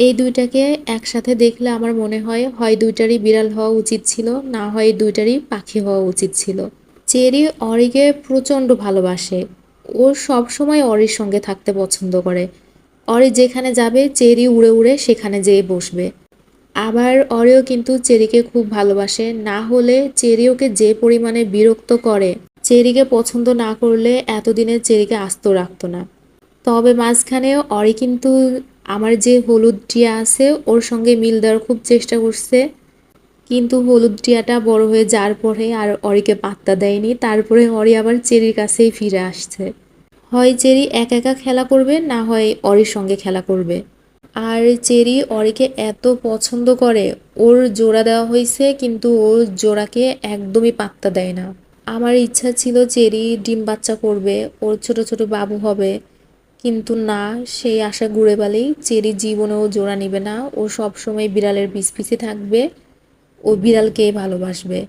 এই দুইটাকে একসাথে দেখলে আমার মনে হয় হয় দুইটারই বিড়াল হওয়া উচিত ছিল, না হয় দুইটারই পাখি হওয়া উচিত ছিল। চেরি অরিকে প্রচণ্ড ভালোবাসে। ও সব সময় অরির সঙ্গে থাকতে পছন্দ করে। অরি যেখানে যাবে চেরি উড়ে উড়ে সেখানে যেয়ে বসবে। আবার অরিও কিন্তু চেরিকে খুব ভালোবাসে, না হলে চেরি ওকে যে পরিমাণে বিরক্ত করে, চেরিকে পছন্দ না করলে এতদিনে চেরিকে আস্ত রাখতো না। তবে মাঝখানে অরি কিন্তু আমার যে হলুদ টিয়া আছে ওর সঙ্গে মিল দেওয়ার খুব চেষ্টা করছে, কিন্তু হলুদ টিয়াটা বড় হয়ে যাওয়ার পরে আর অরিকে পাত্তা দেয়নি। তারপরে অরি আবার চেরির কাছেই ফিরে আসছে। হয় চেরি একা একা খেলা করবে, না হয় অরির সঙ্গে খেলা করবে। আর চেরি অরিকে এত পছন্দ করে, ওর জোড়া দেওয়া হয়েছে কিন্তু ও জোড়াকে একদমই পাত্তা দেয় না। আমার ইচ্ছা ছিল চেরি ডিম বাচ্চা করবে, ওর ছোট ছোট বাবু হবে, কিন্তু না, সেই আশা ঘুরে গেলেই। চেরি জীবনেও জোড়া নিবে না, ও সবসময় বিড়ালের পিছে থাকবে, ও বিড়ালকেই ভালোবাসবে।